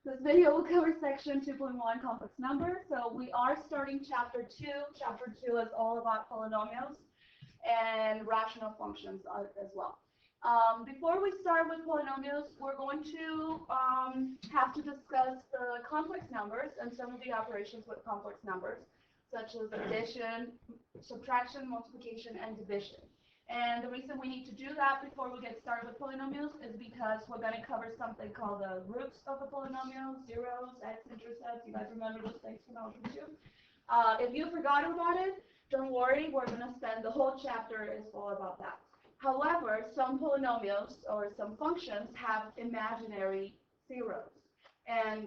This video will cover section 2.1, complex numbers. So we are starting chapter 2. Chapter 2 is all about polynomials and rational functions as well. Before we start with polynomials, we're going to have to discuss the complex numbers and some of the operations with complex numbers, such as addition, subtraction, multiplication, and division. And the reason we need to do that before we get started with polynomials is because we're going to cover something called the roots of a polynomial, zeros, x-intercepts. You guys remember those things from algebra 2? If you forgot about it, don't worry, we're going to spend the whole chapter is all about that. However, some polynomials or some functions have imaginary zeros. And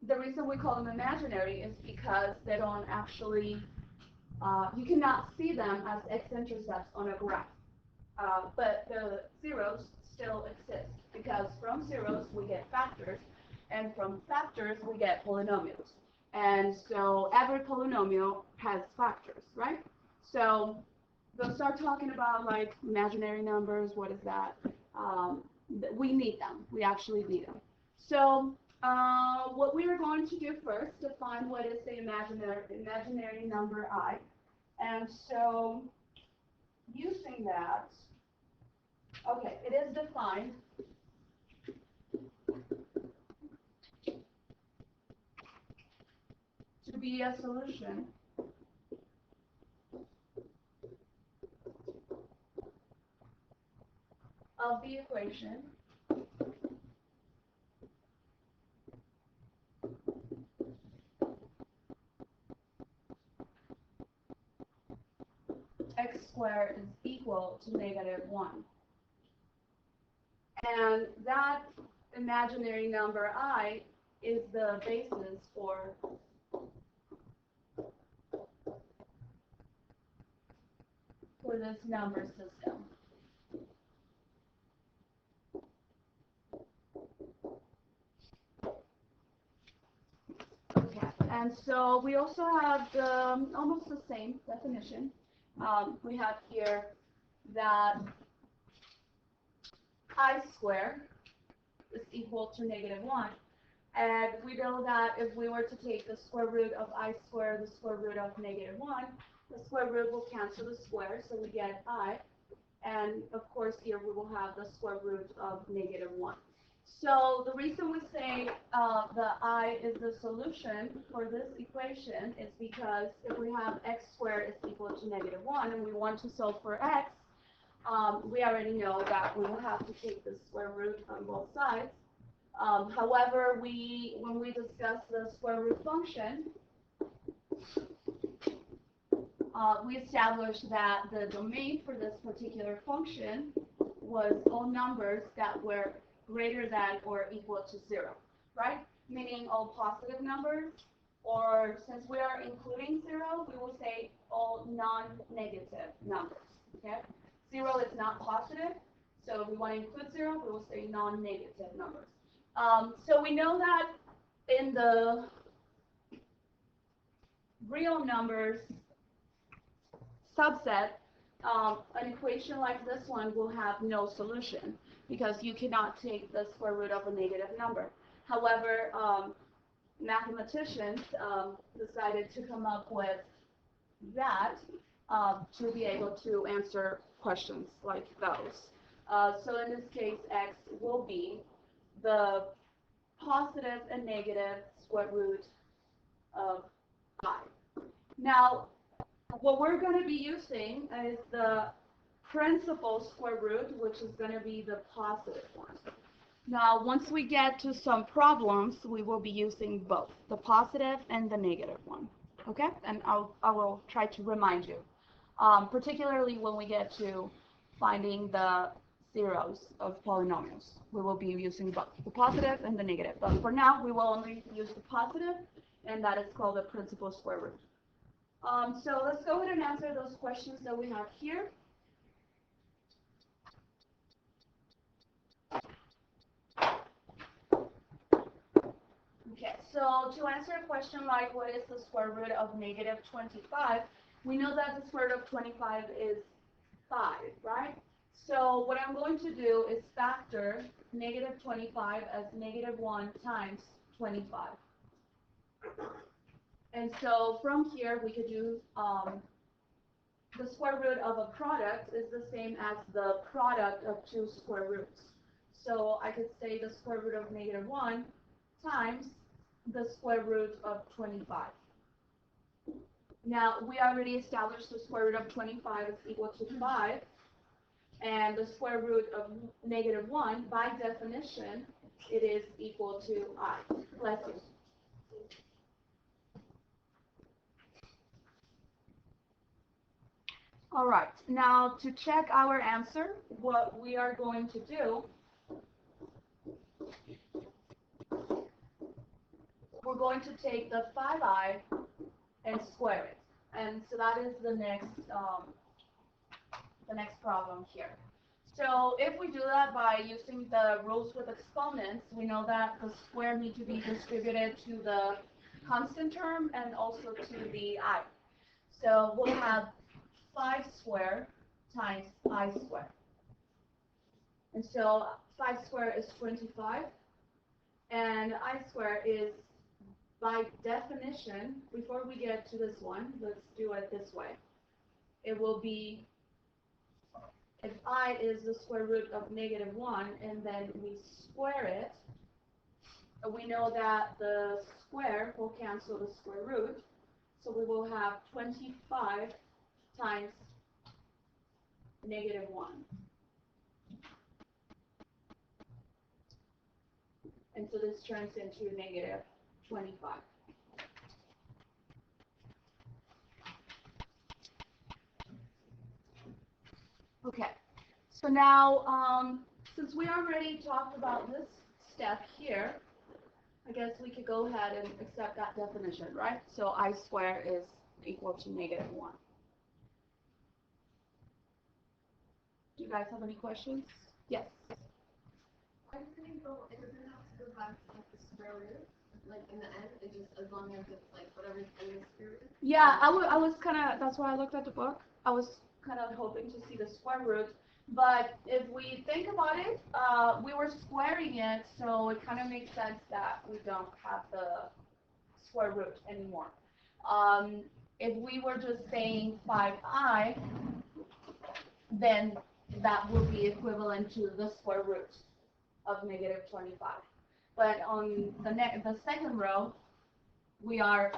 the reason we call them imaginary is because they don't actually you cannot see them as x-intercepts on a graph, but the zeros still exist because from zeros we get factors, and from factors we get polynomials. And so every polynomial has factors, right? So we'll start talking about like imaginary numbers. What is that? We need them. We actually need them. So what we are going to do first, define what is the imaginary number I. And so using that, okay, it is defined to be a solution of the equation x squared is equal to -1. And that imaginary number I is the basis for this number system. Okay, and so we also have almost the same definition. We have here that I squared is equal to -1. And we know that if we were to take the square root of I squared, the square root of -1, the square root will cancel the square, so we get I. And of course here we will have the square root of -1. So the reason we say the I is the solution for this equation is because if we have x squared is equal to -1 and we want to solve for x, we already know that we will have to take the square root on both sides. However, when we discuss the square root function, we established that the domain for this particular function was all numbers that were greater than or equal to 0, right? Meaning all positive numbers, or since we are including 0, we will say all non-negative numbers, okay? 0 is not positive, so if we want to include 0, we will say non-negative numbers. So we know that in the real numbers subset, an equation like this one will have no solution because you cannot take the square root of a negative number. However, mathematicians decided to come up with that to be able to answer questions like those. So in this case, x will be the positive and negative square root of I. Now, what we're going to be using is the principal square root, which is going to be the positive one. Now, once we get to some problems, we will be using both the positive and the negative one. Okay? And I will try to remind you, particularly when we get to finding the zeros of polynomials. We will be using both the positive and the negative. But for now, we will only use the positive, and that is called the principal square root. So let's go ahead and answer those questions that we have here. Okay, so to answer a question like what is the square root of -25, we know that the square root of 25 is 5, right? So what I'm going to do is factor negative 25 as negative 1 times 25. And so from here, we could do the square root of a product is the same as the product of two square roots. So I could say the square root of negative 1 times the square root of 25. Now, we already established the square root of 25 is equal to 5. And the square root of negative 1, by definition, it is equal to I. Bless you. All right, now to check our answer, what we are going to do, we're going to take the 5i and square it. And so that is the next problem here. So if we do that by using the rules with exponents, we know that the square need to be distributed to the constant term and also to the I. So we'll have 5 squared times I squared. And so 5 squared is 25, and I squared is, by definition, before we get to this one, let's do it this way. It will be, if I is the square root of negative 1, and then we square it, we know that the square will cancel the square root, so we will have 25 times negative 1. And so this turns into negative 25. Okay, so now, since we already talked about this step here, I guess we could go ahead and accept that definition, right? So I squared is equal to negative 1. Do you guys have any questions? Yes. Why doesn't it go? It doesn't have to go back to like the square root, like in the end. It just as long as it's like whatever's in the square root. Yeah, I was kind of. That's why I looked at the book. I was kind of hoping to see the square root, but if we think about it, we were squaring it, so it kind of makes sense that we don't have the square root anymore. If we were just saying 5i, then that would be equivalent to the square root of negative 25. But on the second row, we are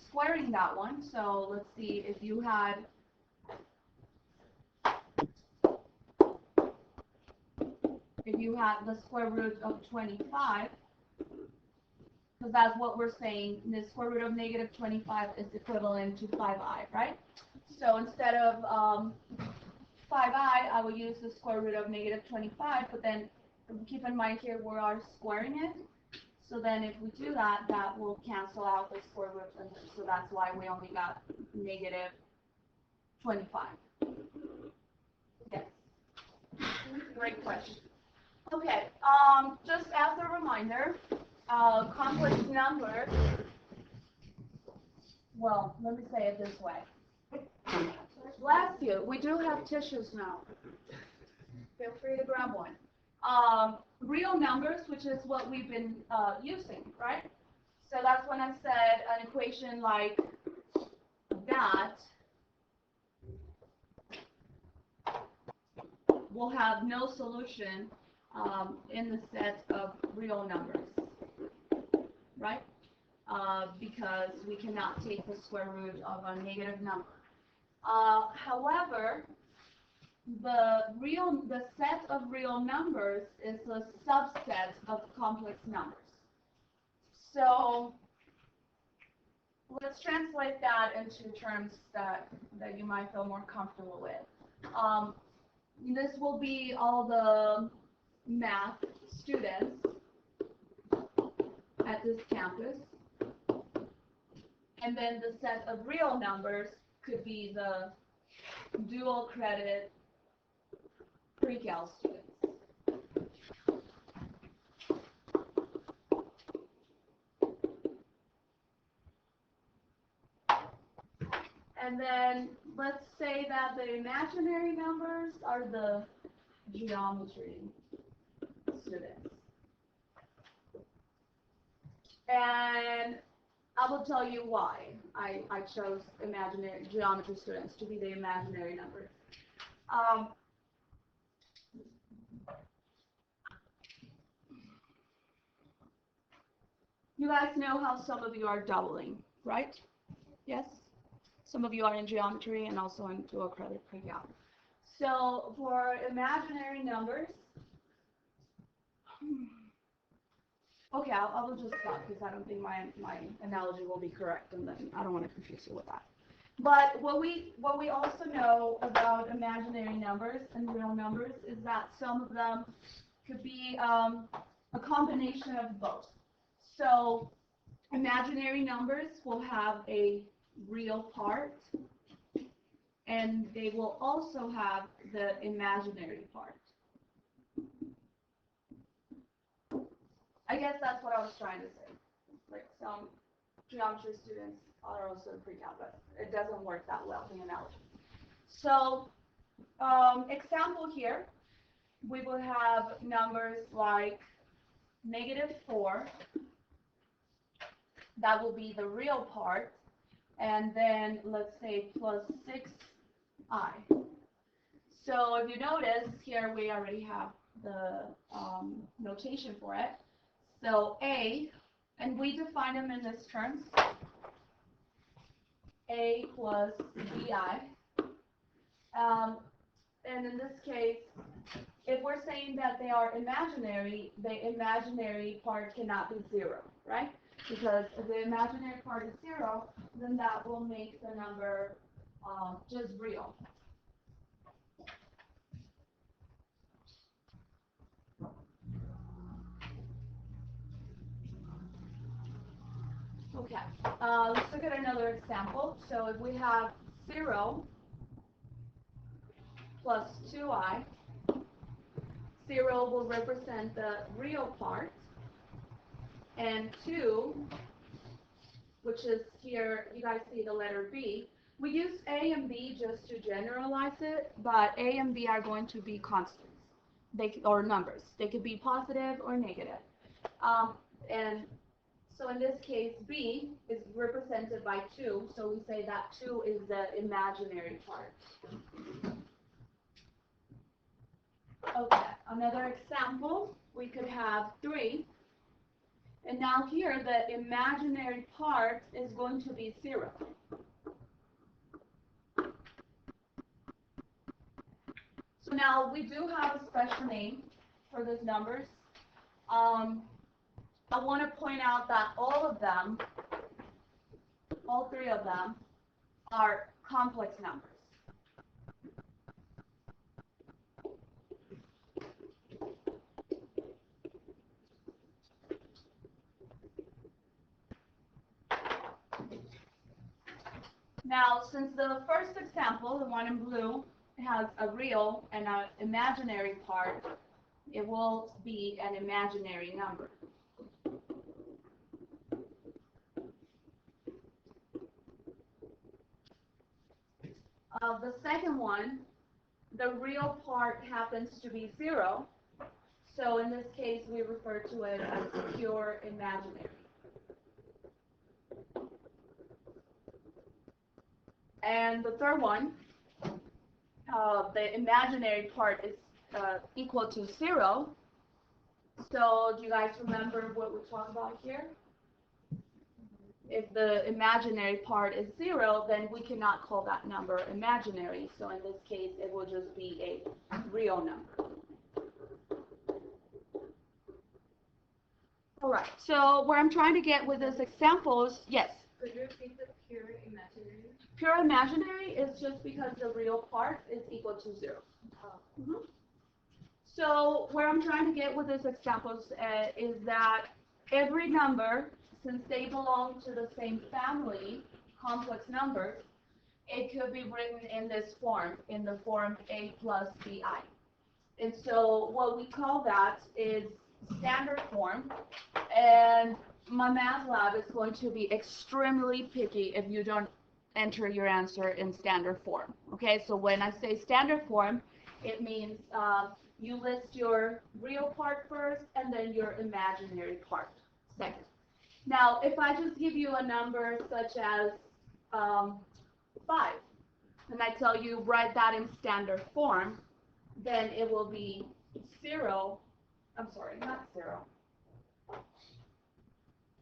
squaring that one. So let's see, if you had the square root of 25, because that's what we're saying, the square root of negative 25 is equivalent to 5i, right? So instead of 5i, I will use the square root of negative 25, but then keep in mind here we are squaring it. So then if we do that, that will cancel out the square root, and so that's why we only got negative 25. Yes. Great question. Okay, just as a reminder, complex numbers, well, let me say it this way. Bless you. We do have tissues now. Feel free to grab one. Real numbers, which is what we've been using, right? So that's when I said an equation like that will have no solution in the set of real numbers, right? Because we cannot take the square root of a negative number. However, the set of real numbers is a subset of complex numbers. So let's translate that into terms that you might feel more comfortable with. This will be all the math students at this campus. And then the set of real numbers could be the dual credit Precalculus students. And then let's say that the imaginary numbers are the geometry students. students. And I will tell you why I chose imaginary geometry students to be the imaginary numbers. You guys know how some of you are doubling, right? Yes? Some of you are in geometry and also into a credit precalculus. So for imaginary numbers, okay, I will just stop because I don't think my analogy will be correct, and then I don't want to confuse you with that. But what we also know about imaginary numbers and real numbers is that some of them could be a combination of both. So imaginary numbers will have a real part, and they will also have the imaginary part. I guess that's what I was trying to say. Like some geometry students are also in pre-calc, but it doesn't work that well, the analogy. So, example here, we will have numbers like -4, that will be the real part, and then let's say plus 6i. So if you notice, here we already have the notation for it. So a, and we define them in this terms, a plus bi. And in this case, if we're saying that they are imaginary, the imaginary part cannot be 0, right? Because if the imaginary part is 0, then that will make the number just real. Okay, let's look at another example. So if we have 0 plus 2i, 0 will represent the real part, and 2, which is here, you guys see the letter B. We use A and B just to generalize it, but A and B are going to be constants, or numbers. They could be positive or negative. And so in this case, B is represented by 2, so we say that 2 is the imaginary part. Okay, another example, we could have 3. And now here, the imaginary part is going to be 0. So now we do have a special name for those numbers. I want to point out that all of them, all 3 of them, are complex numbers. Now, since the first example, the one in blue, has a real and an imaginary part, it will be an imaginary number. The second one, the real part happens to be 0, so in this case we refer to it as pure imaginary. And the third one, the imaginary part is equal to 0. So do you guys remember what we talked about here? If the imaginary part is 0, then we cannot call that number imaginary. So in this case, it will just be a real number. All right, so what I'm trying to get with this example is, yes? Could you repeat the pure imaginary? Pure imaginary is just because the real part is equal to 0. Oh. So what I'm trying to get with this example is that every number, since they belong to the same family, complex numbers, it could be written in this form, in the form a plus bi. And so what we call that is standard form, and my math lab is going to be extremely picky if you don't enter your answer in standard form. Okay, so when I say standard form, it means you list your real part first and then your imaginary part second. Now, if I just give you a number such as 5, and I tell you write that in standard form, then it will be 0. I'm sorry, not 0.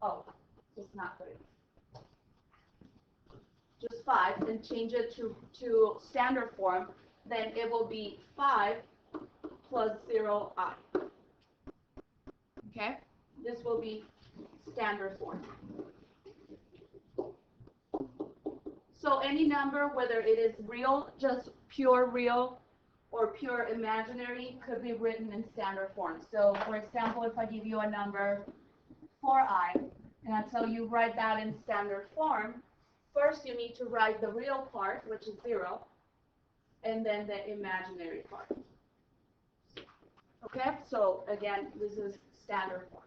Oh, just not 3. Just 5, and change it to standard form, then it will be 5 plus 0i. Okay? This will be standard form. So any number, whether it is real, just pure real, or pure imaginary, could be written in standard form. So, for example, if I give you a number 4i, and I tell you write that in standard form, first you need to write the real part, which is 0, and then the imaginary part. Okay, so again, this is standard form.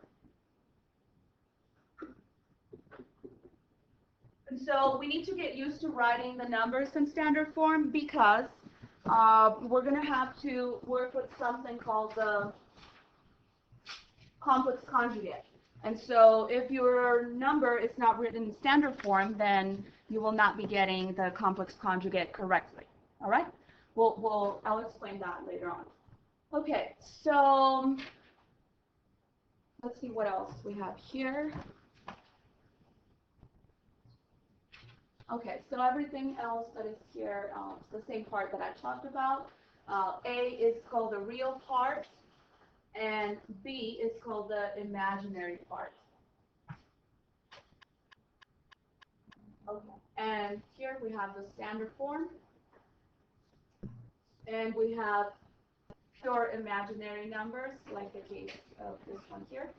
And so we need to get used to writing the numbers in standard form because we're going to have to work with something called the complex conjugate. And so if your number is not written in standard form, then you will not be getting the complex conjugate correctly. All right? I'll explain that later on. Okay, so let's see what else we have here. Okay, so everything else that is here, the same part that I talked about. A is called the real part, and B is called the imaginary part. Okay, and here we have the standard form, and we have pure imaginary numbers, like the case of this one here.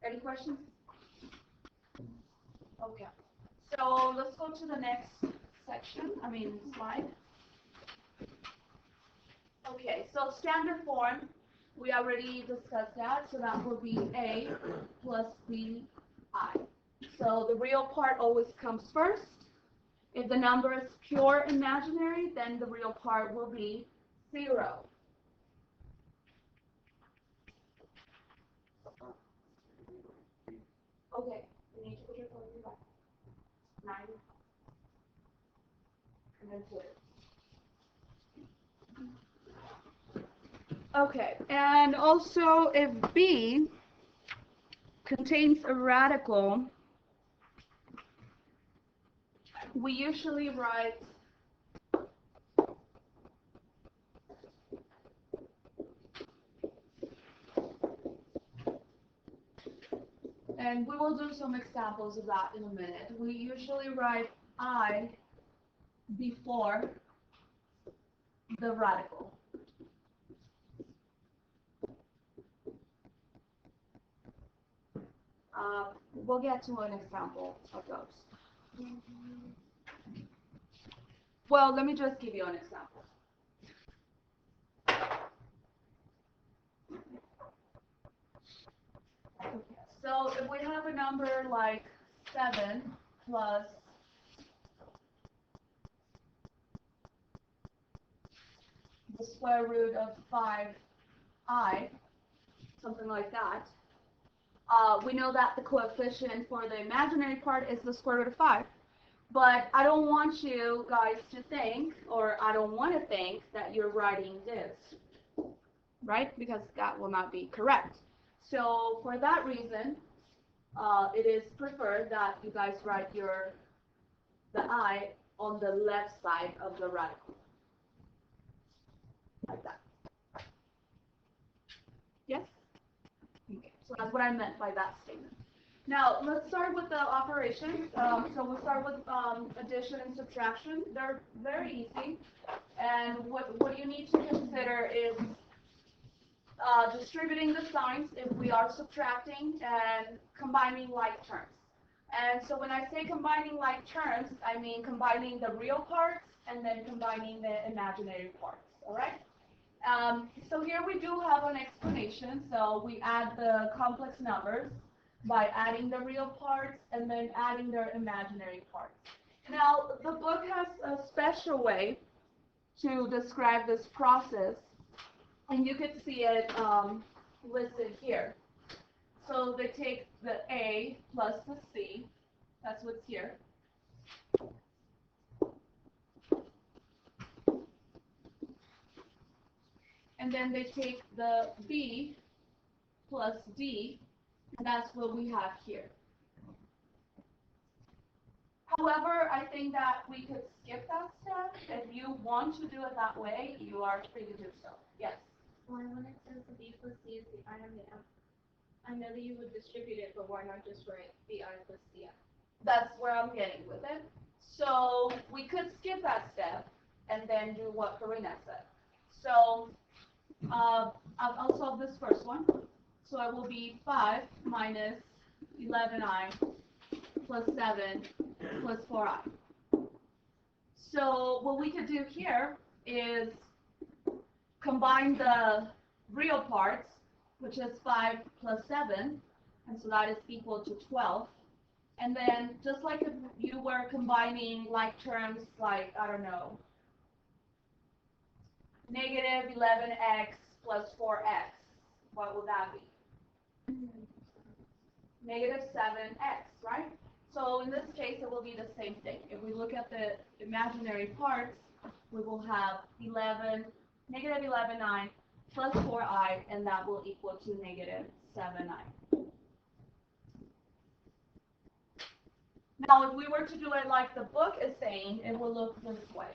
Any questions? Okay, so let's go to the next slide. Okay, so standard form, we already discussed that, so that will be A plus BI. So the real part always comes first. If the number is pure imaginary, then the real part will be 0. Okay, you need to put your phone in back. 9. And then 2. Okay, and also if B contains a radical, we usually write and we will do some examples of that in a minute. We usually write I before the radical. We'll get to an example of those. Well, let me just give you an example. Okay, so if we have a number like 7 plus the square root of 5i, something like that, we know that the coefficient for the imaginary part is the square root of 5. But I don't want you guys to think, or I don't want to think, that you're writing this, right? Because that will not be correct. So for that reason, it is preferred that you guys write the I on the left side of the radical, like that. Yes? Okay, so that's what I meant by that statement. Now, let's start with the operations. So we'll start with addition and subtraction. They're very easy. And what you need to consider is distributing the signs if we are subtracting and combining like terms. And so when I say combining like terms, I mean combining the real parts and then combining the imaginary parts. All right? So here we do have an explanation. So we add the complex numbers by adding the real parts and then adding their imaginary parts. Now, the book has a special way to describe this process, and you could see it listed here. So they take the A plus the C, that's what's here. And then they take the B plus D, and that's what we have here. However, I think that we could skip that step. If you want to do it that way, you are free to do so. Yes? Why when it says the B plus C is the I and the F? I know that you would distribute it, but why not just write the I plus the F? That's where I'm getting with it. So we could skip that step and then do what Karina said. So I'll solve this first one. So it will be 5 minus 11i plus 7 plus 4i. So what we could do here is combine the real parts, which is 5 plus 7, and so that is equal to 12. And then just like if you were combining like terms like, I don't know, negative 11x plus 4x, what would that be? Negative 7x, right? So in this case, it will be the same thing. If we look at the imaginary parts, we will have negative 11i plus 4i, and that will equal to negative 7i. Now, if we were to do it like the book is saying, it will look this way.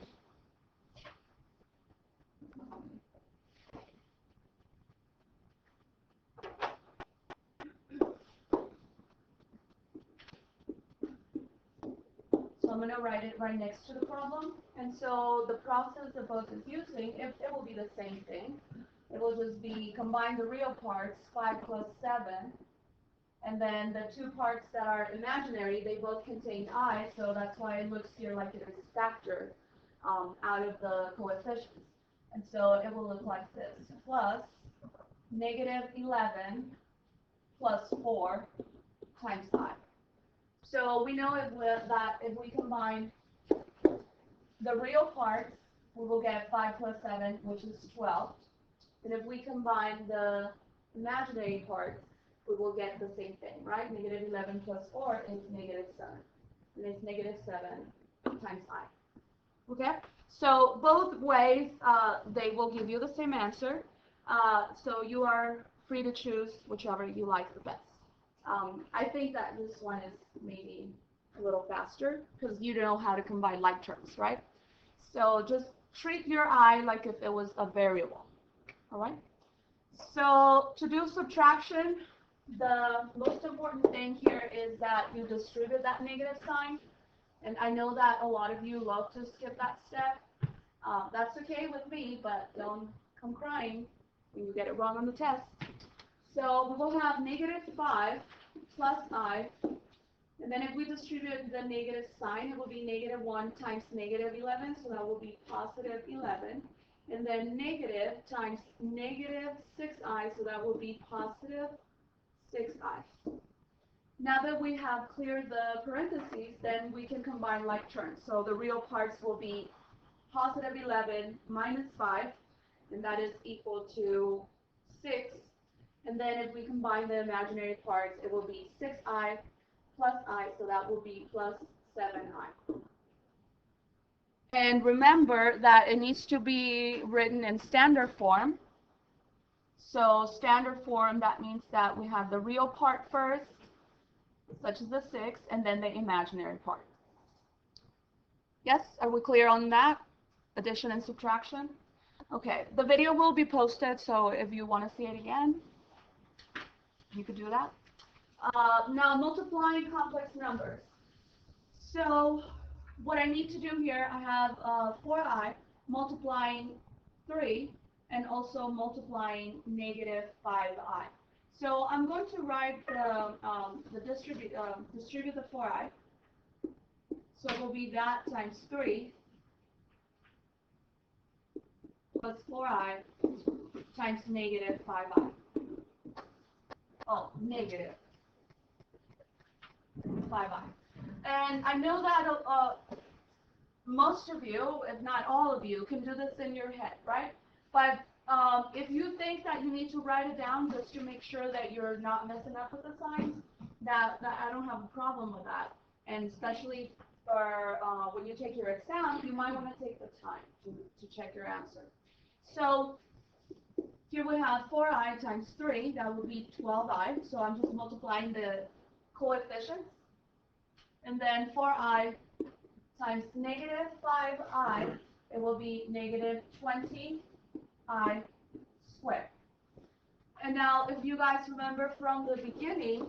So I'm going to write it right next to the problem. And so the process the book is using, it will be the same thing. It will just be combine the real parts, 5 plus 7. And then the two parts that are imaginary, they both contain I, so that's why it looks here like it is factored out of the coefficients. And so it will look like this, plus negative 11 plus 4 times I. So we know that if we combine the real parts, we will get 5 plus 7, which is 12. And if we combine the imaginary parts, we will get the same thing, right? Negative 11 plus 4 is negative 7. And it's negative 7 times I. Okay? So both ways, they will give you the same answer. So you are free to choose whichever you like the best. I think that this one is maybe a little faster because you know how to combine like terms, right? So just treat your I like if it was a variable. All right? So to do subtraction, the most important thing here is that you distribute that negative sign. And I know that a lot of you love to skip that step. That's okay with me, but don't come crying when you get it wrong on the test. So we will have negative 5 plus I. And then if we distribute the negative sign, it will be negative 1 times negative 11. So that will be positive 11. And then negative times negative 6i, so that will be positive 6i. Now that we have cleared the parentheses, then we can combine like terms. So the real parts will be positive 11 minus 5, and that is equal to 6. And then if we combine the imaginary parts, it will be 6i plus I, so that will be plus 7i. And remember that it needs to be written in standard form. So standard form, that means that we have the real part first, such as the 6, and then the imaginary part. Yes, are we clear on that? Addition and subtraction? Okay, the video will be posted, so if you want to see it again, you could do that. Now, multiplying complex numbers. So what I need to do here, I have 4i multiplying 3 and also multiplying negative 5i. So I'm going to write distribute the 4i. So it will be that times 3 plus 4i times negative 5i. Oh, negative 5i. And I know that most of you, if not all of you, can do this in your head, right? But if you think that you need to write it down just to make sure that you're not messing up with the signs, that I don't have a problem with that. And especially for when you take your exam, you might want to take the time to check your answer. So here we have 4i times 3, that would be 12i. So I'm just multiplying the coefficients. And then 4i times negative 5i, it will be negative 20i squared. And now, if you guys remember from the beginning,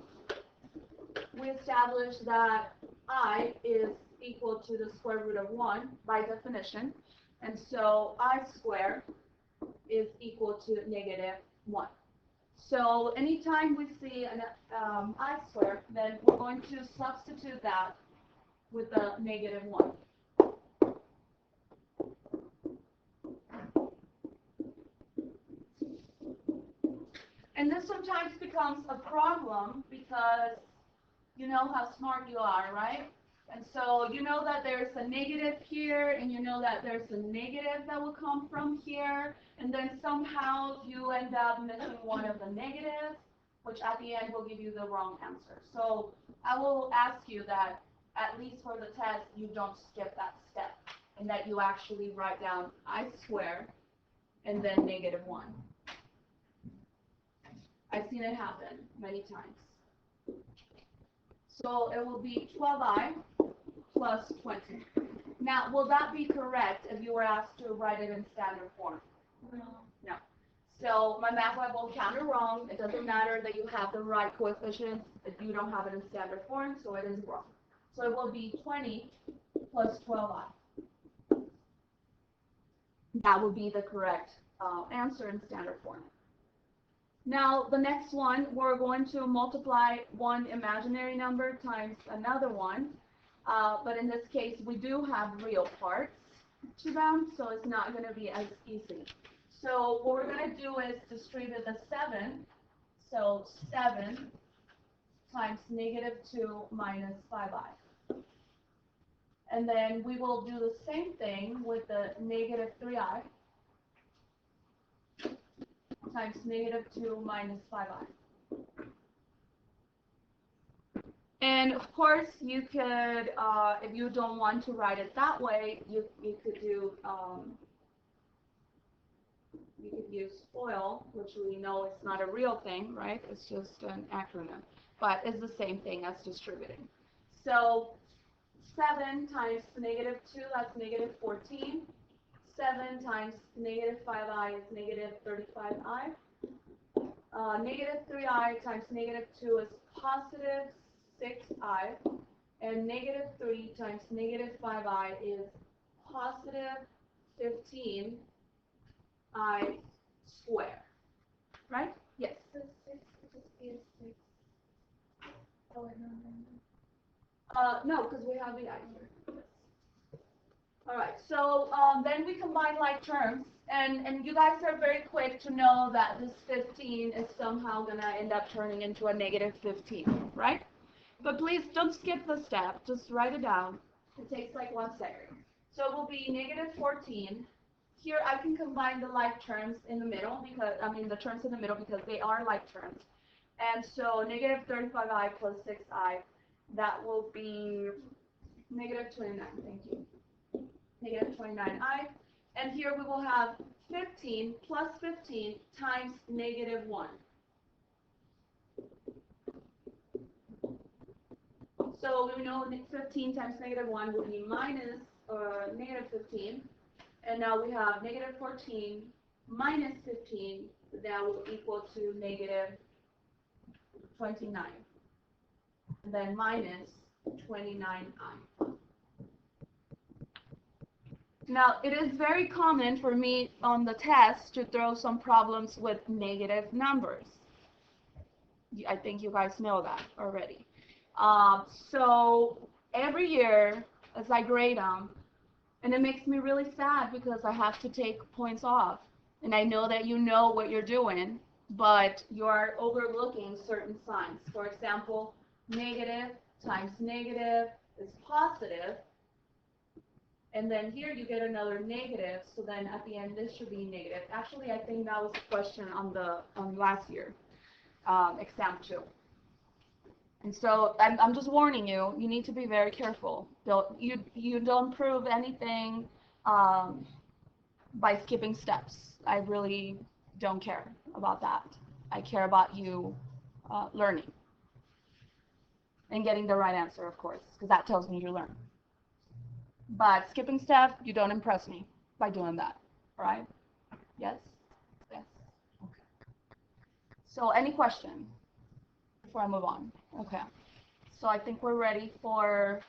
we established that I is equal to the square root of 1 by definition. And so I squared is equal to negative 1. So anytime we see an I squared, then we're going to substitute that with the negative 1. And this sometimes becomes a problem because you know how smart you are, right? And so you know that there's a negative here, and you know that there's a negative that will come from here, and then somehow you end up missing one of the negatives, which at the end will give you the wrong answer. So I will ask you that at least for the test, you don't skip that step, and that you actually write down I squared and then negative 1. I've seen it happen many times. So it will be 12i plus 20. Now, will that be correct if you were asked to write it in standard form? No. No. So my math lab will count it wrong. It doesn't matter that you have the right coefficients if you don't have it in standard form, so it is wrong. So it will be 20 plus 12i. That would be the correct answer in standard form. Now, the next one, we're going to multiply one imaginary number times another one. But in this case, we do have real parts to them, so it's not going to be as easy. So what we're going to do is distribute the 7. So 7 times negative 2 minus 5i. And then we will do the same thing with the negative 3i. Times negative 2 minus 5i. And of course, you could, if you don't want to write it that way, you could do, you could use FOIL, which we know is not a real thing, right? It's just an acronym, but it's the same thing as distributing. So 7 times negative 2, that's negative 14. 7 times negative 5i is negative 35i. Negative 3i times negative 2 is positive 6i. And negative 3 times negative 5i is positive 15i squared. Right? Yes? So 6 would just be a 6. Oh, wait, no. No, because we have the I here. All right, so then we combine like terms, and you guys are very quick to know that this 15 is somehow going to end up turning into a negative 15, right? But please don't skip the step, just write it down. It takes like 1 second. So it will be negative 14. Here I can combine the like terms in the middle, because, the terms in the middle because they are like terms. And so negative 35i plus 6i, that will be negative 29, thank you. Negative 29i, and here we will have 15 plus 15 times negative 1. So we know 15 times negative 1 will be minus negative 15, and now we have negative 14 minus 15, that will equal to negative 29, and then minus 29i. Now, it is very common for me on the test to throw some problems with negative numbers. I think you guys know that already. So every year, as I grade them, and it makes me really sad because I have to take points off. And I know that you know what you're doing, but you are overlooking certain signs. For example, negative times negative is positive. And then here you get another negative, so then at the end this should be negative. Actually, I think that was a question on last year, exam 2. And so I'm just warning you, you need to be very careful. You don't prove anything by skipping steps. I really don't care about that. I care about you learning and getting the right answer, of course, because that tells me you learn. But skipping step, you don't impress me by doing that, right? Yes? Yes. Okay. So any question before I move on? Okay. So I think we're ready for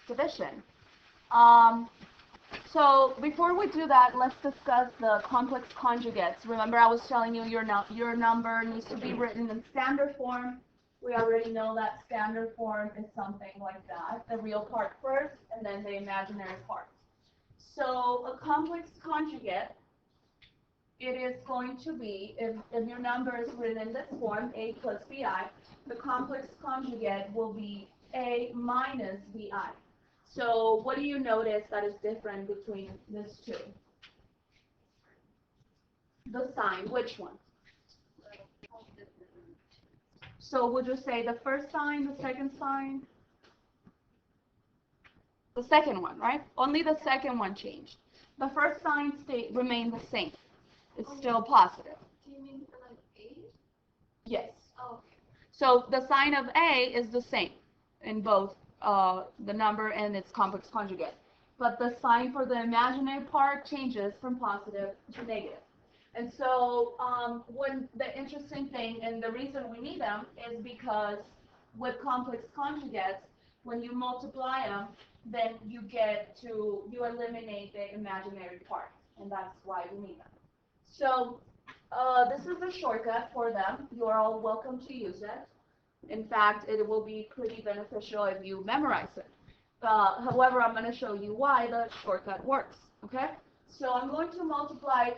division. So before we do that, let's discuss the complex conjugates. Remember I was telling you your number needs to be written in standard form. We already know that standard form is something like that, the real part first, and then the imaginary part. So a complex conjugate, it is going to be, if your number is written in this form, a plus bi, the complex conjugate will be a minus bi. So what do you notice that is different between these two? The sign, which one? So would you say the first sign, the second sign? The second one, right? Only the second one changed. The first sign remained the same. It's still positive. Do you mean for like A? Yes. Oh, okay. So the sign of A is the same in both the number and its complex conjugate. But the sign for the imaginary part changes from positive to negative. And so when the interesting thing, and the reason we need them, is because with complex conjugates, when you multiply them, then you eliminate the imaginary part, and that's why you need them. So this is a shortcut for them. You are all welcome to use it. In fact, it will be pretty beneficial if you memorize it. However, I'm going to show you why the shortcut works, okay? So I'm going to multiply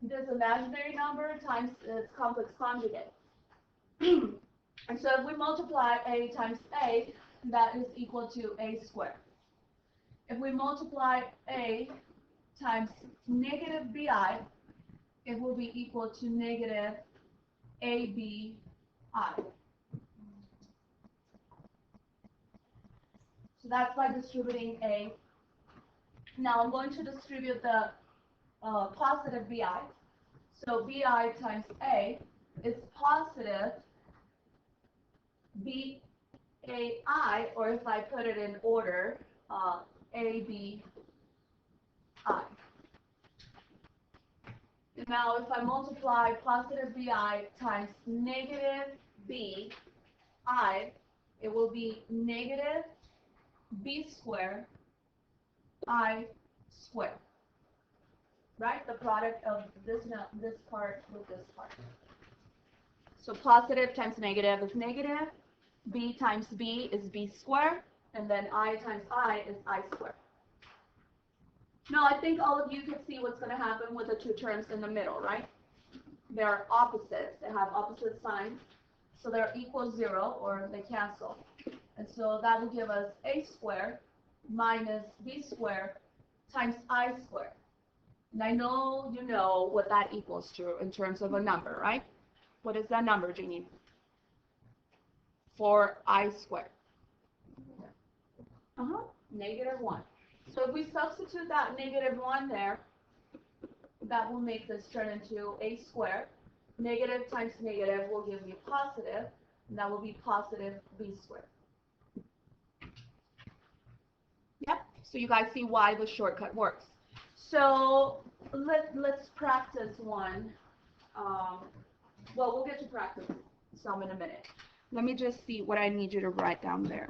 this imaginary number times its complex conjugate. And so if we multiply a times a, that is equal to a squared. If we multiply a times negative bi, it will be equal to negative abi. So that's by distributing a. Now I'm going to distribute the positive bi. So bi times a is positive bai, or if I put it in order, abi. Now if I multiply positive bi times negative bi, it will be negative b squared I squared. Right? The product of this part with this part. So positive times negative is negative. B times b is b squared. And then I times I is I squared. Now I think all of you can see what's going to happen with the two terms in the middle, right? They're opposites. They have opposite signs. So they're equal 0, or they cancel. And so that will give us a squared minus b squared times I squared. And I know you know what that equals to in terms of a number, right? What is that number, Jeannie? 4I squared. Negative 1. So if we substitute that negative 1 there, that will make this turn into a squared. Negative times negative will give you positive, and that will be positive b squared. Yep, so you guys see why the shortcut works. So let's practice one. Well, we'll get to practice some in a minute. Let me just see what I need you to write down there.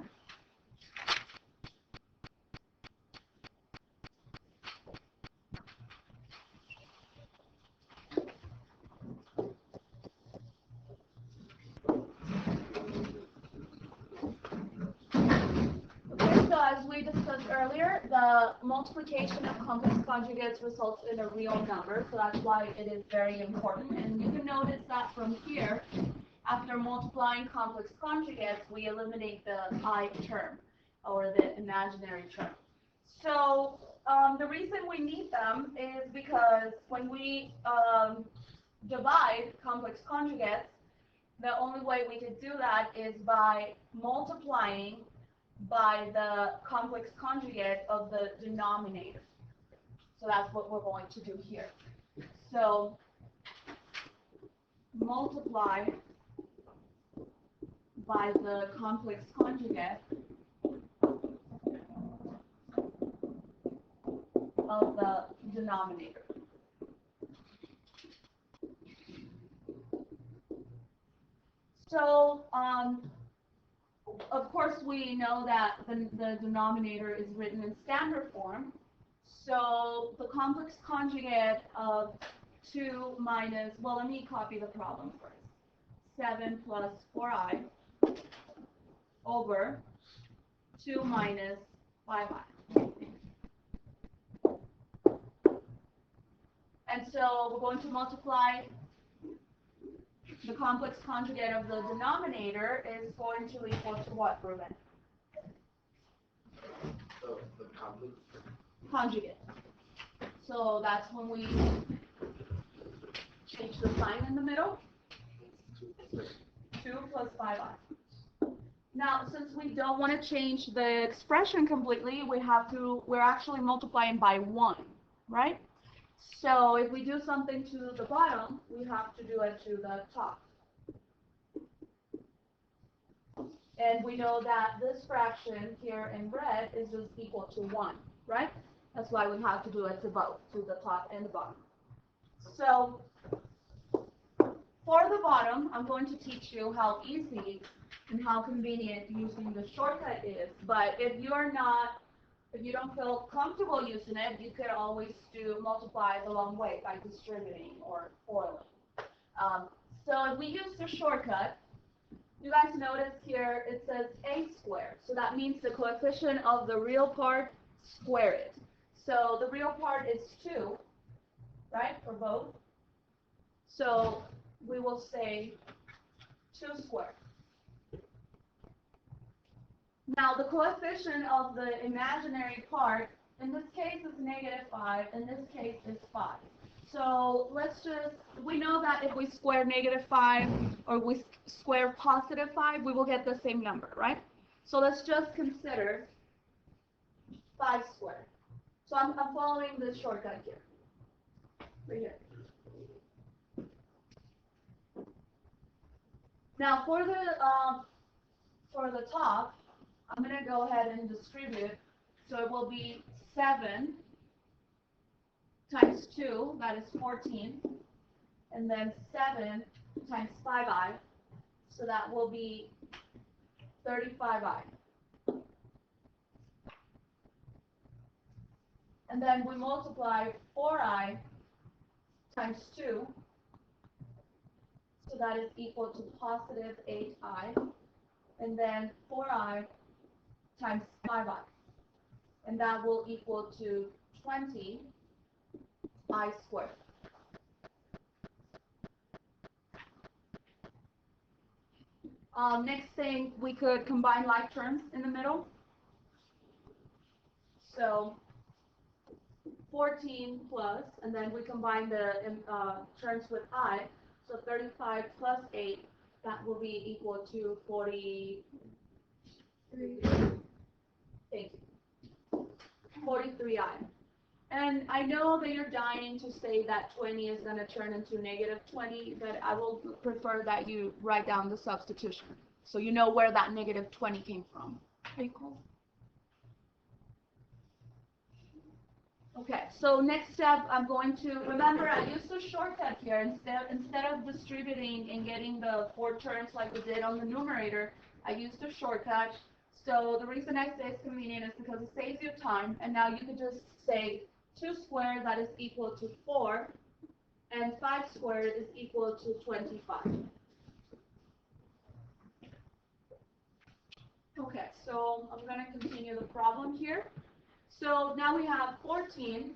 As we discussed earlier, the multiplication of complex conjugates results in a real number, so that's why it is very important. And you can notice that from here, after multiplying complex conjugates, we eliminate the I term, or the imaginary term. So the reason we need them is because when we divide complex conjugates, the only way we could do that is by multiplying by the complex conjugate of the denominator. So that's what we're going to do here. So multiply by the complex conjugate of the denominator. So, of course, we know that the denominator is written in standard form. So the complex conjugate of 2 minus, well, let me copy the problem first. 7 plus 4i over 2 minus 5i. And so we're going to multiply the complex conjugate of the denominator is going to equal to what, Ruben? The complex Conjugate. So that's when we change the sign in the middle. 2 plus 5i. Now, since we don't want to change the expression completely, we're actually multiplying by 1, right? So if we do something to the bottom, we have to do it to the top. And we know that this fraction here in red is just equal to 1, right? That's why we have to do it to both, to the top and the bottom. So for the bottom, I'm going to teach you how easy and how convenient using the shortcut is. But if you don't feel comfortable using it, you could always multiply the long way by distributing or FOILing. So if we use the shortcut, you guys notice here it says a squared. So that means the coefficient of the real part, square it. So the real part is 2, right, for both. So we will say 2 squared. Now the coefficient of the imaginary part, in this case is -5, in this case is 5. So we know that if we square -5 or we square +5, we will get the same number, right? So let's just consider 5 squared. So I'm following the shortcut here, right here. Now for the top, I'm going to go ahead and distribute. So it will be 7 times 2, that is 14, and then 7 times 5i, so that will be 35i. And then we multiply 4i times 2, so that is equal to +8i, and then 4i times 5i, and that will equal to 20i squared. Next thing, we could combine like terms in the middle. So 14 plus, and then we combine the terms with I, so 35 plus 8, that will be equal to 43. Thank you. 43i. And I know that you're dying to say that 20 is going to turn into -20, but I will prefer that you write down the substitution, so you know where that -20 came from. Okay, cool. Okay, so next step, I'm going to, remember I used the shortcut here, instead of distributing and getting the 4 terms like we did on the numerator, I used a shortcut. So the reason I say it's convenient is because it saves you time, and now you could just say 2 squared, that is equal to 4, and 5 squared is equal to 25. Okay, so I'm going to continue the problem here. So now we have 14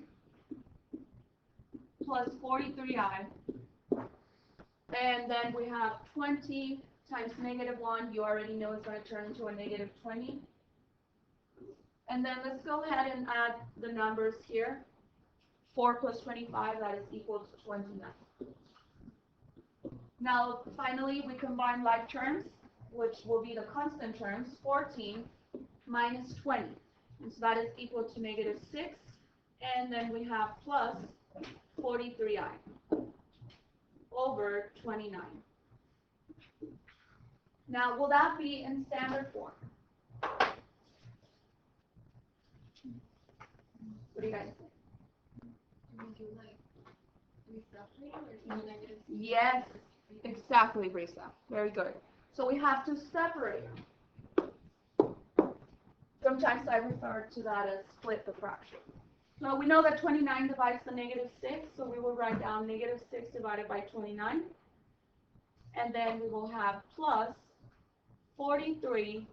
plus 43i, and then we have 20 times -1. You already know it's going to turn into a -20. And then let's go ahead and add the numbers here. 4 plus 25, that is equal to 29. Now, finally, we combine like terms, which will be the constant terms, 14 minus 20. And so that is equal to negative 6. And then we have plus 43i over 29. Now, will that be in standard form? What do you guys think? Do we do like, do we separate or do negative? Yes, exactly, Brisa. Very good. So we have to separate them. Sometimes I refer to that as split the fraction. So we know that 29 divides the negative 6, so we will write down negative 6 divided by 29. And then we will have plus 43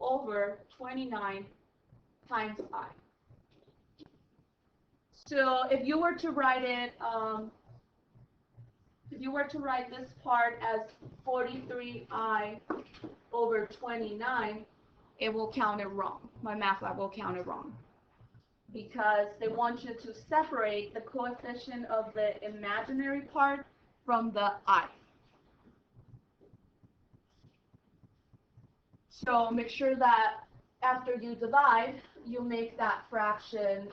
over 29 times I. So if you were to write it, if you were to write this part as 43i over 29, it will count it wrong. My math lab will count it wrong. Because they want you to separate the coefficient of the imaginary part from the I. So make sure that after you divide, you make that fraction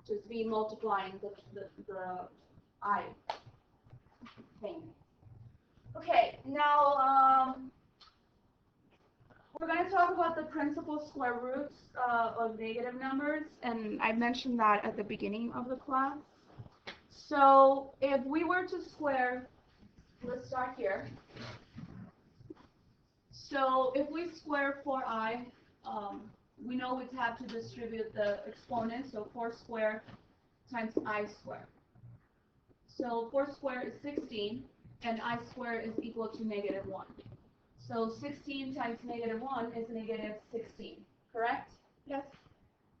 just be multiplying the I thing. Okay, now we're going to talk about the principal square roots of negative numbers, and I mentioned that at the beginning of the class. So if we were to square, let's start here. So if we square 4i, we know we'd have to distribute the exponent, so 4 squared times I squared. So 4 squared is 16, and I squared is equal to negative 1. So 16 times negative 1 is negative 16, correct? Yes?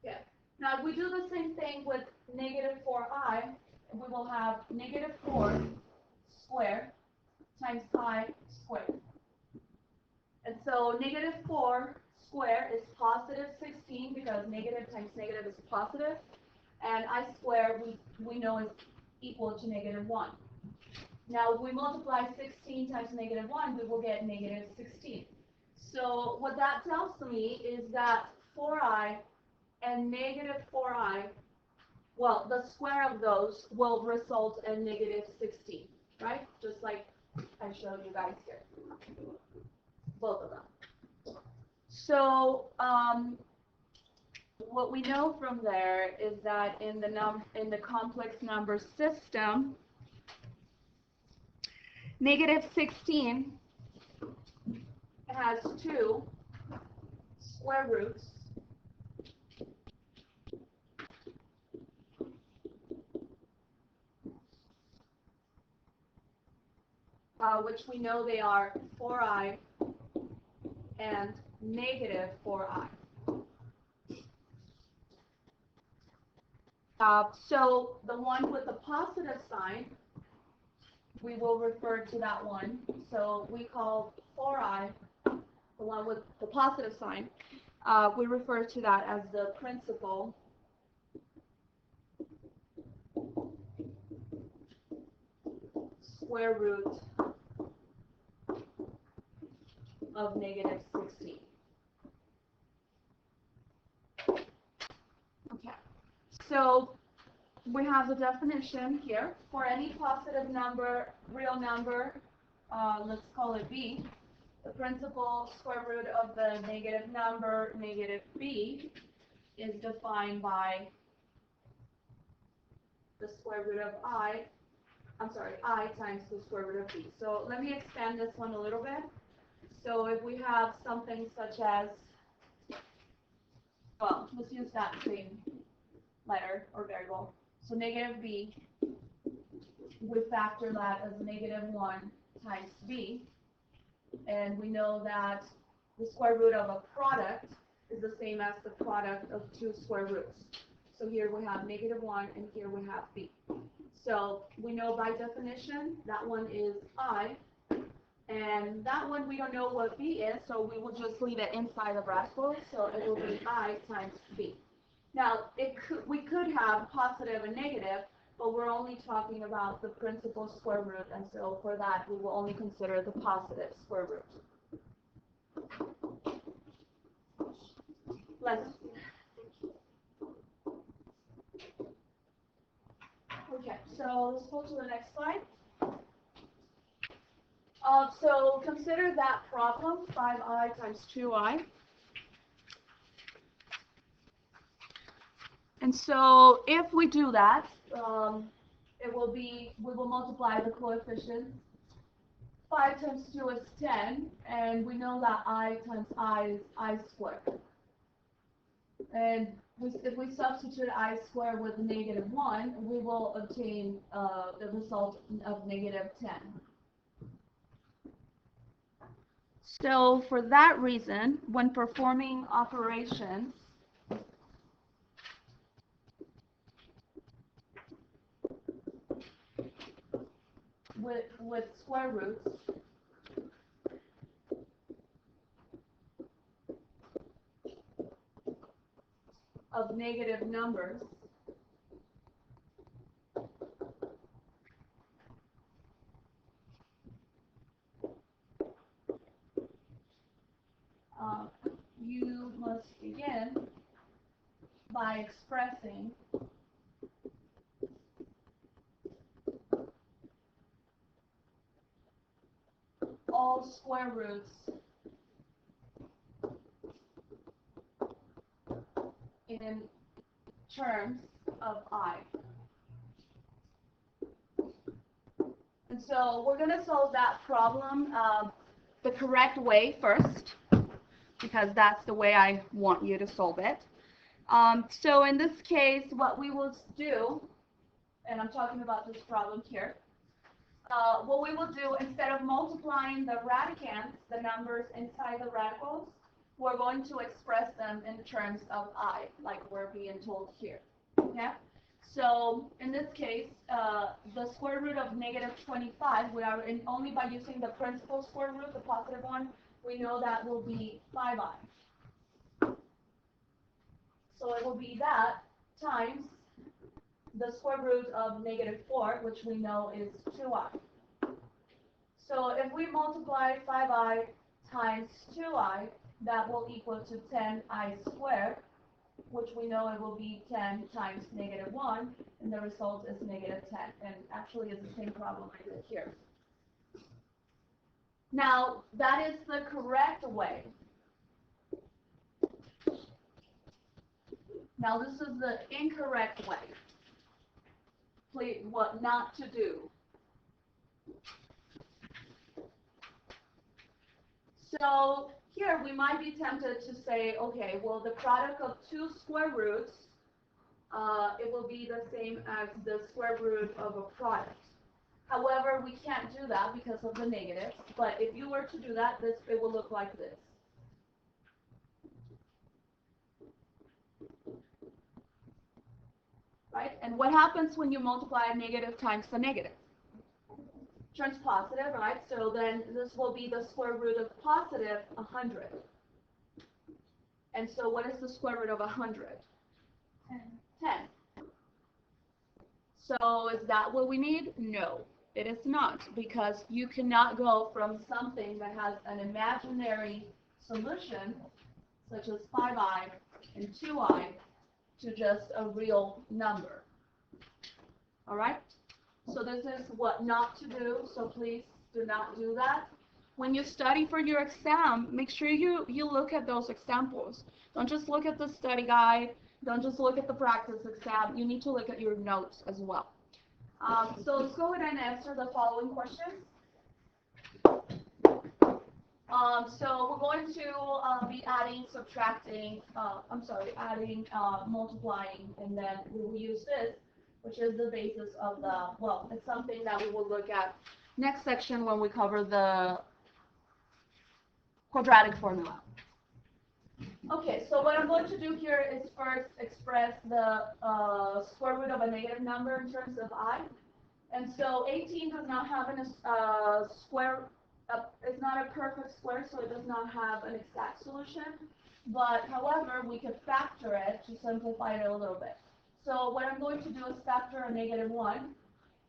Yes. Now, if we do the same thing with negative 4i, we will have negative 4 squared times I squared. And so negative 4 squared is positive 16 because negative times negative is positive, and I squared we know is equal to negative 1. Now, if we multiply 16 times negative 1, we will get negative 16. So what that tells me is that 4i and negative 4i, well, the square of those will result in negative 16, right? Just like I showed you guys here, both of them. So what we know from there is that in the complex number system, negative 16 has 2 square roots, which we know they are 4i and negative 4i. So the one with the positive sign, we will refer to that one. So we call 4i, the one with the positive sign, we refer to that as the principal square root of negative 16. Okay, so we have the definition here. For any positive number, real number, let's call it b, the principal square root of the negative number, negative b, is defined by the square root of I times the square root of b. So let me expand this one a little bit. So if we have something such as, well, let's use that same letter or variable. So negative b, we factor that as negative 1 times b. And we know that the square root of a product is the same as the product of 2 square roots. So here we have negative 1 and here we have b. So we know by definition that one is I, And that one we don't know what b is, so we will just leave it inside the radical, so it will be I times b. Now, we could have positive and negative, but we're only talking about the principal square root, and so for that, we will only consider the positive square root. Okay, so let's go to the next slide. So consider that problem, 5I times 2I. And so if we do that, we will multiply the coefficients. 5 times 2 is 10, and we know that I times I is I squared. And if we substitute I squared with negative 1, we will obtain the result of negative 10. So for that reason, when performing operations, with square roots, of negative numbers, you must begin by expressing all square roots in terms of I. And so we're going to solve that problem the correct way first, because that's the way I want you to solve it. So in this case, what we will do, and I'm talking about this problem here, what we will do, instead of multiplying the radicands, the numbers inside the radicals, we're going to express them in terms of I, like we're being told here. Okay? So in this case, the square root of negative 25, we are only by using the principal square root, the positive one, we know that will be 5i. So it will be that times the square root of negative 4, which we know is 2i. So if we multiply 5i times 2i, that will equal to 10i squared, which we know it will be 10 times negative 1, and the result is negative 10. And actually, it's the same problem I did here. Now, that is the correct way. Now, this is the incorrect way. Please, what not to do. So here we might be tempted to say, okay, well, the product of two square roots, it will be the same as the square root of a product. However, we can't do that because of the negatives, but if you were to do that, it will look like this. Right? And what happens when you multiply a negative times the negative? Turns positive, right? So then this will be the square root of positive 100. And so what is the square root of 100? 10. So is that what we need? No, it is not, because you cannot go from something that has an imaginary solution, such as 5i and 2i, to just a real number. All right? So this is what not to do, so please do not do that. When you study for your exam, make sure you look at those examples. Don't just look at the study guide. Don't just look at the practice exam. You need to look at your notes as well. So let's go ahead and answer the following questions. So we're going to be adding, subtracting, adding, multiplying, and then we will use this, which is the basis of the, well, it's something that we will look at next section when we cover the quadratic formula. Okay, so what I'm going to do here is first express the square root of a negative number in terms of I. And so 18 does not have a square it's not a perfect square, so it does not have an exact solution. But however, we could factor it to simplify it a little bit. So what I'm going to do is factor a -1,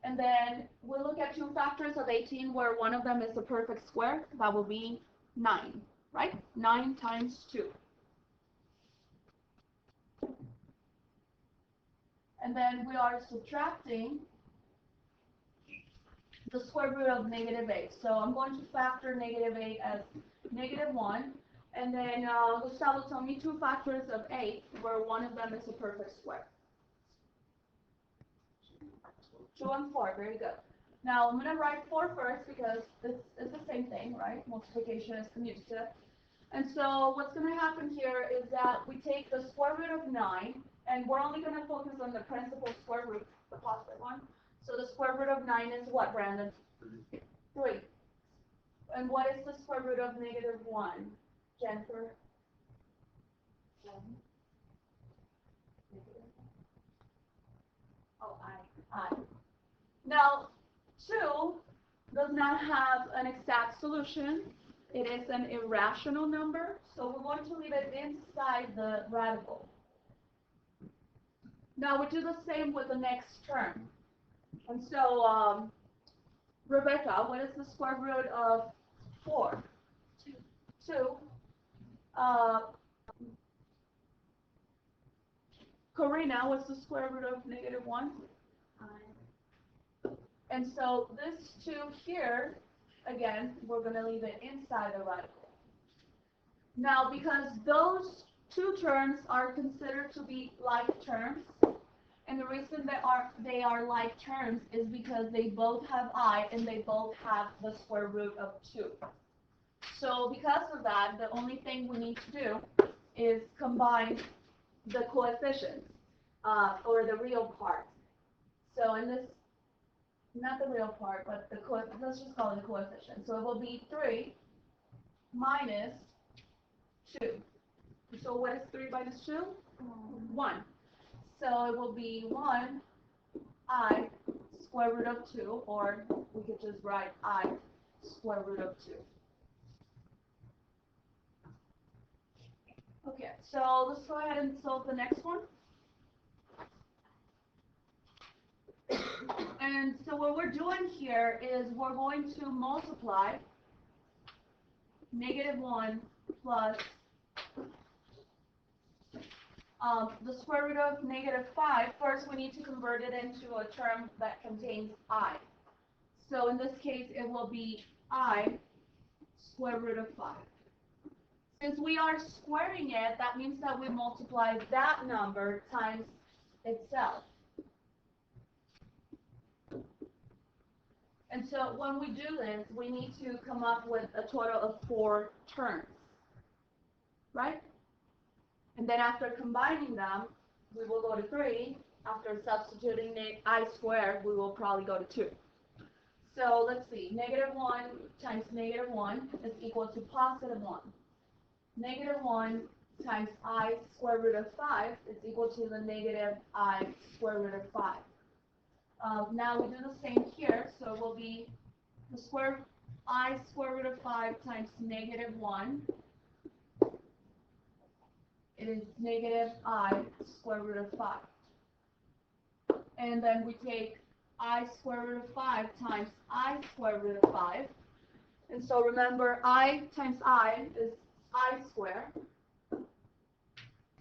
and then we'll look at two factors of 18 where one of them is a perfect square. That will be 9, right? 9 times 2. And then we are subtracting the square root of -8. So I'm going to factor -8 as -1. And then Gustavo told me two factors of 8 where one of them is a perfect square. 2 and 4, very good. Now I'm going to write 4 first because this is the same thing, right? Multiplication is commutative. And so what's going to happen here is that we take the square root of 9, and we're only going to focus on the principal square root, the positive one. So the square root of 9 is what, Brandon? 3. And what is the square root of -1, Jennifer? Oh, I. Now, 2 does not have an exact solution. It is an irrational number, so we're going to leave it inside the radical. Now we do the same with the next term. And so, Rebecca, what is the square root of 4? 2. Karina, what's the square root of -1? And so this 2 here, again, we're going to leave it inside the radical. Now, because those two terms are considered to be like terms, and the reason they are like terms is because they both have I and they both have the square root of 2. So because of that, the only thing we need to do is combine the coefficients, or the real part. So in this, not the real part, but let's just call it the coefficient. So it will be 3 minus 2. So what is 3 minus 2? 1. So it will be 1I square root of 2, or we could just write I square root of 2. Okay, so let's go ahead and solve the next one. And so what we're doing here is we're going to multiply -1 plus the square root of -5. First, we need to convert it into a term that contains I. So in this case, it will be I square root of 5. Since we are squaring it, that means that we multiply that number times itself. And so when we do this, we need to come up with a total of 4 terms, right? And then after combining them, we will go to 3. After substituting I squared, we will probably go to 2. So let's see, -1 times -1 is equal to +1. -1 times I square root of 5 is equal to the -I square root of 5. Now we do the same here, so it will be the I square root of 5 times -1. It is -I square root of 5. And then we take I square root of 5 times I square root of 5. And so remember, I times I is I square.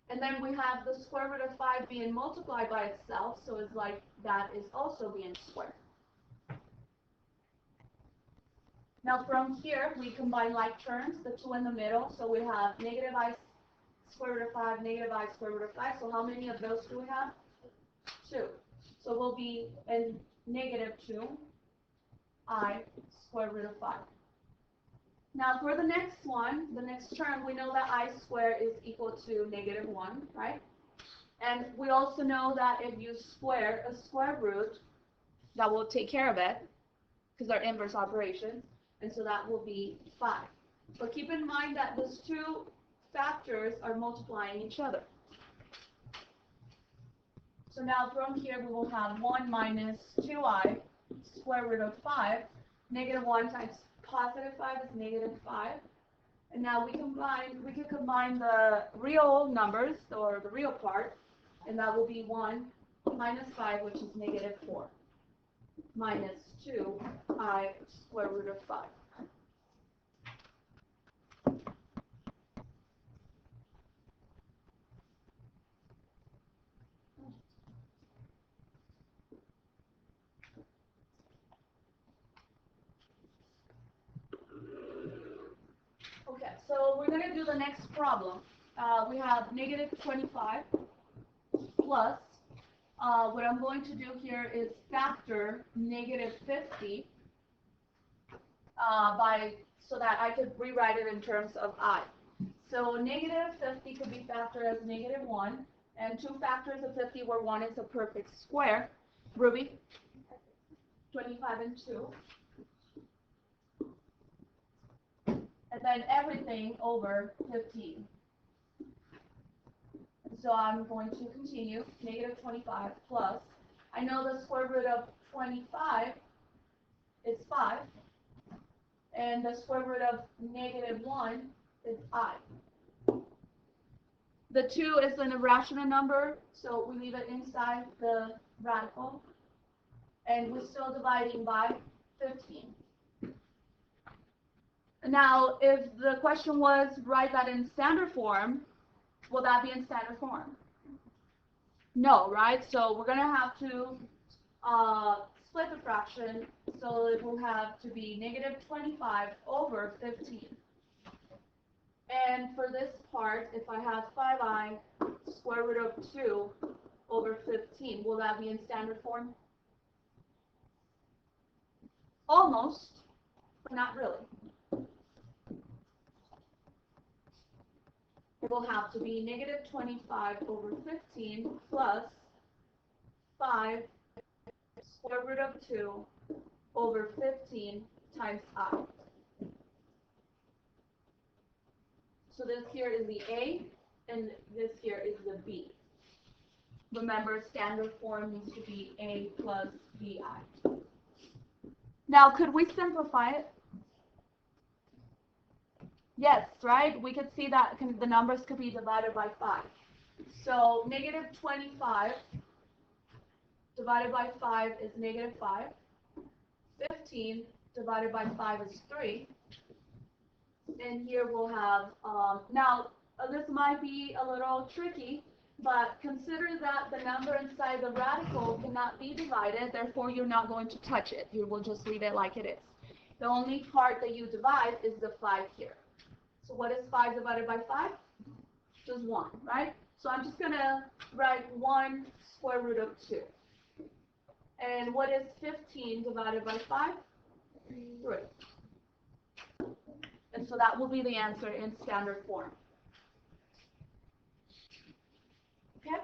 And then we have the square root of 5 being multiplied by itself, so it's like that is also being squared. Now from here, we combine like terms, the 2 in the middle, so we have -I square root of 5, -I square root of 5. So how many of those do we have? 2. So we'll be in -2I square root of 5. Now for the next one, the next term, we know that I squared is equal to -1, right? And we also know that if you square a square root, that will take care of it, because they're inverse operations, and so that will be 5. But keep in mind that those two factors are multiplying each other. So now from here we will have 1 minus 2I square root of 5 Negative 1 times positive 5 is negative 5. And now we can combine the real numbers, or the real part, and that will be 1 minus 5, which is negative 4, minus 2i square root of 5. Okay, so we're going to do the next problem. We have negative 25 plus, what I'm going to do here is factor negative 50 so that I could rewrite it in terms of I. So negative 50 could be factored as negative 1, and 2 factors of 50 where 1 is a perfect square. Ruby? 25 and 2. And then everything over 15. So I'm going to continue, negative 25 plus, I know the square root of 25 is 5, and the square root of negative 1 is I. The 2 is an irrational number, so we leave it inside the radical, and we're still dividing by 15. Now, if the question was write that in standard form, will that be in standard form? No, right? So we're going to have to split the fraction, so it will have to be negative 25 over 15. And for this part, if I have 5i square root of 2 over 15, will that be in standard form? Almost, but not really. It will have to be negative 25 over 15 plus 5 square root of 2 over 15 times I. So this here is the A, and this here is the B. Remember, standard form needs to be A plus BI. Now, could we simplify it? Yes, right? We could see that the numbers could be divided by 5. So negative 25 divided by 5 is negative 5. 15 divided by 5 is 3. And here we'll have, now this might be a little tricky, but consider that the number inside the radical cannot be divided, therefore you're not going to touch it. You will just leave it like it is. The only part that you divide is the 5 here. So what is 5 divided by 5? Just 1, right? So I'm just going to write 1 square root of 2. And what is 15 divided by 5? 3. And so that will be the answer in standard form. Okay,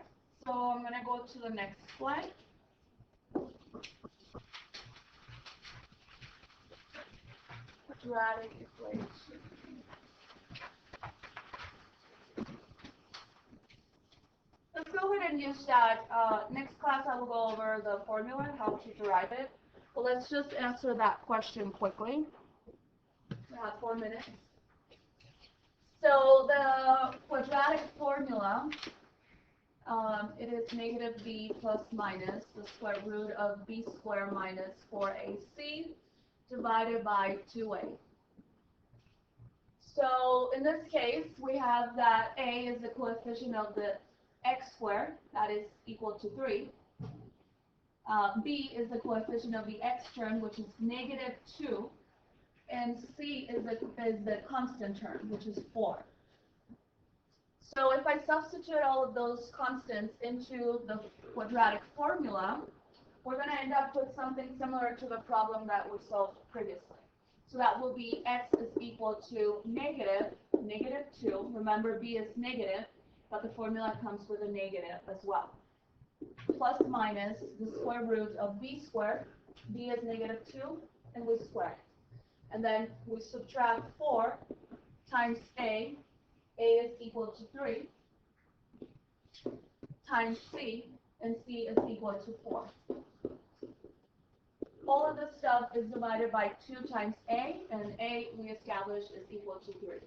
so I'm going to go to the next slide. Quadratic equation. Let's go ahead and use that. Next class I will go over the formula and how to derive it. But let's just answer that question quickly. We have 4 minutes. So the quadratic formula, it is negative b plus minus the square root of b squared minus 4ac divided by 2a. So in this case, we have that a is the coefficient of the x squared, that is equal to 3. B is the coefficient of the x term, which is negative 2. And C is the constant term, which is 4. So if I substitute all of those constants into the quadratic formula, we're going to end up with something similar to the problem that we solved previously. So that will be x is equal to negative 2. Remember, b is negative, but the formula comes with a negative as well. Plus minus the square root of b squared. B is negative 2, and we square it. And then we subtract 4 times a. A is equal to 3 times c, and c is equal to 4. All of this stuff is divided by 2 times a, and a we established is equal to 3.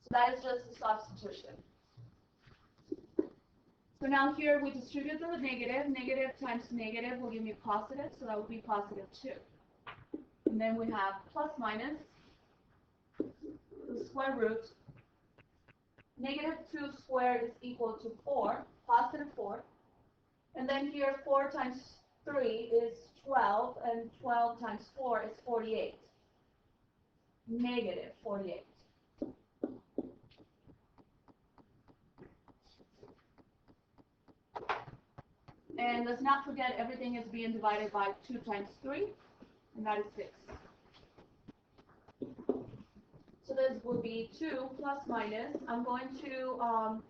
So that is just a substitution. So now here we distribute the negative. Negative times negative will give me positive, so that would be positive 2. And then we have plus minus the square root. Negative 2 squared is equal to 4, positive 4. And then here 4 times 3 is 12, and 12 times 4 is 48. Negative 48. And let's not forget everything is being divided by 2 times 3, and that is 6. So this will be 2 plus minus. I'm going to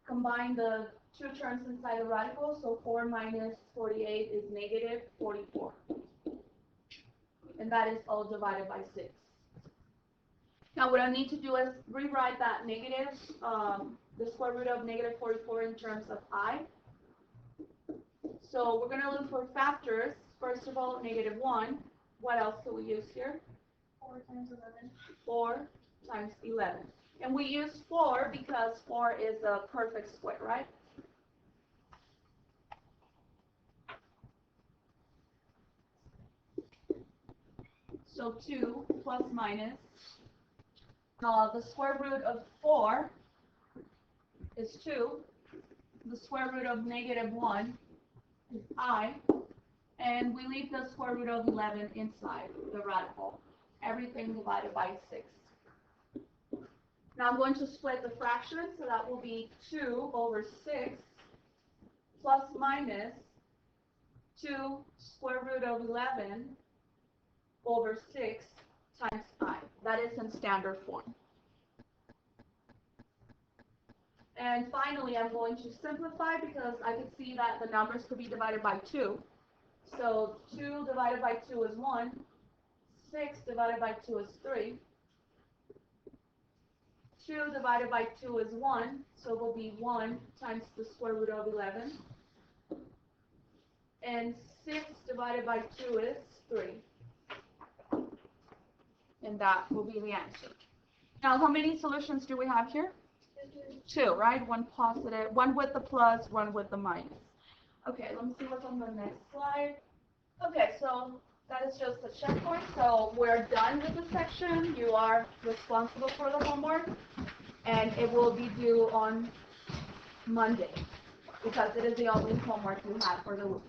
combine the 2 terms inside the radical, so 4 minus 48 is negative 44. And that is all divided by 6. Now what I need to do is rewrite that negative, the square root of negative 44 in terms of I. So we're going to look for factors. First of all, negative 1. What else do we use here? 4 times 11. 4 times 11. And we use 4 because 4 is a perfect square, right? So 2 plus minus. The square root of 4 is 2. The square root of negative 1 is I. And we leave the square root of 11 inside the radical. Everything divided by 6. Now I'm going to split the fraction, so that will be 2 over 6 plus minus 2 square root of 11 over 6 times I. That is in standard form. And finally, I'm going to simplify because I can see that the numbers could be divided by 2. So 2 divided by 2 is 1. 6 divided by 2 is 3. 2 divided by 2 is 1, so it will be 1 times the square root of 11. And 6 divided by 2 is 3. And that will be the answer. Now, how many solutions do we have here? 2, right? One positive, one with the plus, one with the minus. Okay, let me see what's on the next slide. Okay, so that is just a checkpoint. So we're done with the section. You are responsible for the homework, and it will be due on Monday because it is the only homework you have for the week.